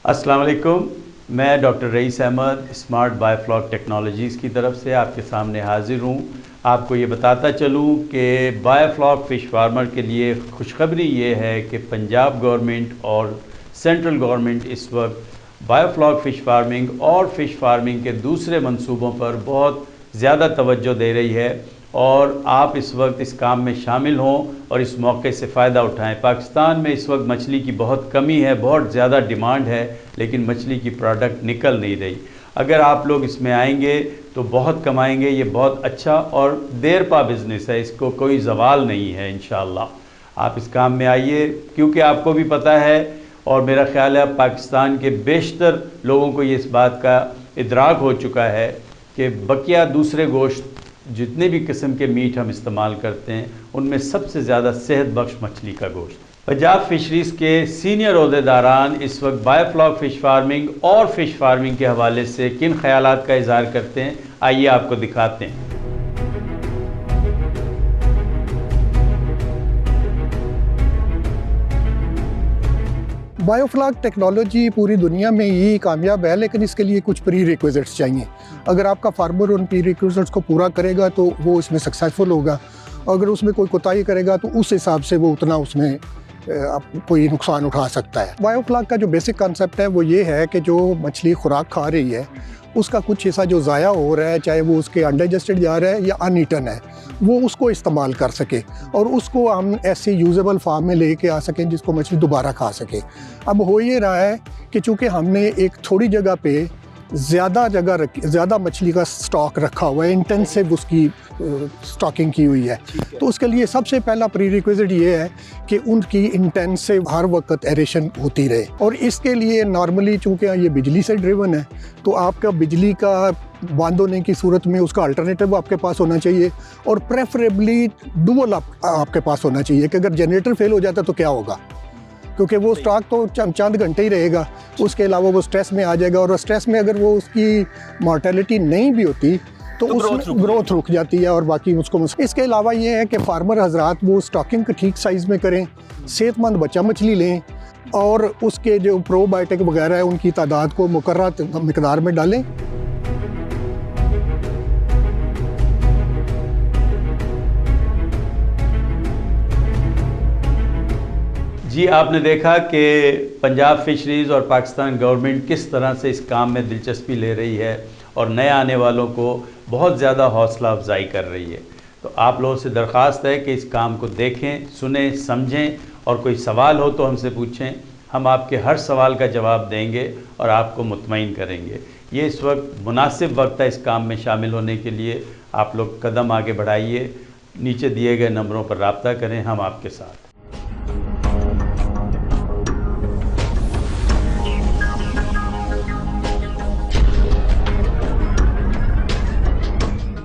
अस्सलाम वालेकुम। मैं doctor rice Ahmad smart biofloc technologies की तरफ से आपके सामने हाज़िर हूँ। आपको ये बताता चलूँ कि बायोफ्लॉक फ़िश फार्मर के लिए खुशखबरी ये है कि पंजाब गवर्नमेंट और सेंट्रल गवर्नमेंट इस वक्त बायोफ्लॉक फ़िश फार्मिंग और फ़िश फार्मिंग के दूसरे मंसूबों पर बहुत ज़्यादा तवज्जो दे रही है और आप इस वक्त इस काम में शामिल हों और इस मौके से फ़ायदा उठाएं। पाकिस्तान में इस वक्त मछली की बहुत कमी है, बहुत ज़्यादा डिमांड है, लेकिन मछली की प्रोडक्ट निकल नहीं रही। अगर आप लोग इसमें आएंगे तो बहुत कमाएंगे। ये बहुत अच्छा और देर पा बिज़नेस है, इसको कोई ज़वाल नहीं है। इंशाअल्लाह आप इस काम में आइए, क्योंकि आपको भी पता है और मेरा ख़्याल है पाकिस्तान के बेशतर लोगों को ये इस बात का इदराक हो चुका है कि बकिया दूसरे गोश्त जितने भी किस्म के मीट हम इस्तेमाल करते हैं उनमें सबसे ज़्यादा सेहत बख्श मछली का गोश्त। पंजाब फिशरीज़ के सीनियर ओहदेदारान इस वक्त बायोफ्लॉक फ़िश फार्मिंग और फ़िश फार्मिंग के हवाले से किन ख्यालात का इज़हार करते हैं, आइए आपको दिखाते हैं। बायोफ्लॉक टेक्नोलॉजी पूरी दुनिया में ही कामयाब है, लेकिन इसके लिए कुछ प्री रिक्विजिट्स चाहिए। अगर आपका फार्मर उन प्री रिक्विजिट्स को पूरा करेगा तो वो इसमें सक्सेसफुल होगा। अगर उसमें कोई कोताही करेगा तो उस हिसाब से वो उतना उसमें कोई नुकसान उठा सकता है। बायोफ्लॉक का जो बेसिक कॉन्सेप्ट है वो ये है कि जो मछली खुराक खा रही है उसका कुछ हिस्सा जो ज़ाया हो रहा है, चाहे वो उसके अनडाइजेस्टेड जा रहा है या अनईटन है, वो उसको इस्तेमाल कर सके और उसको हम ऐसी यूजेबल फार्म में लेके आ सकें जिसको मछली दोबारा खा सके। अब हो ये रहा है कि चूँकि हमने एक थोड़ी जगह पे ज़्यादा मछली का स्टॉक रखा हुआ है, इंटेंसिव उसकी स्टॉकिंग की हुई है, तो उसके लिए सबसे पहला प्री रिक्विजिट ये है कि उनकी इंटेंसिव हर वक्त एरेशन होती रहे। और इसके लिए नॉर्मली चूँकि ये बिजली से ड्रिवन है तो आपका बिजली का बंद होने की सूरत में उसका अल्टरनेटिव आपके पास होना चाहिए और प्रेफरेबली डुअल आपके पास होना चाहिए कि अगर जनरेटर फेल हो जाता तो क्या होगा, क्योंकि वो स्टॉक तो चंद घंटे ही रहेगा, उसके अलावा वो स्ट्रेस में आ जाएगा और स्ट्रेस में अगर वो उसकी मॉर्टेलिटी नहीं भी होती तो उसमें ग्रोथ रुक जाती है और बाकी उसको। इसके अलावा ये है कि फार्मर हजरात वो स्टॉकिंग को ठीक साइज़ में करें, सेहतमंद बच्चा मछली लें और उसके जो प्रोबायोटिक वगैरह है उनकी तादाद को मुकर्रर मिकदार में डालें। जी, आपने देखा कि पंजाब फिशरीज़ और पाकिस्तान गवर्नमेंट किस तरह से इस काम में दिलचस्पी ले रही है और नए आने वालों को बहुत ज़्यादा हौसला अफजाई कर रही है। तो आप लोगों से दरख्वास्त है कि इस काम को देखें, सुने, समझें और कोई सवाल हो तो हमसे पूछें। हम आपके हर सवाल का जवाब देंगे और आपको मुतमईन करेंगे। ये इस वक्त मुनासिब वक्त है इस काम में शामिल होने के लिए। आप लोग कदम आगे बढ़ाइए, नीचे दिए गए नंबरों पर रब्ता करें, हम आपके साथ।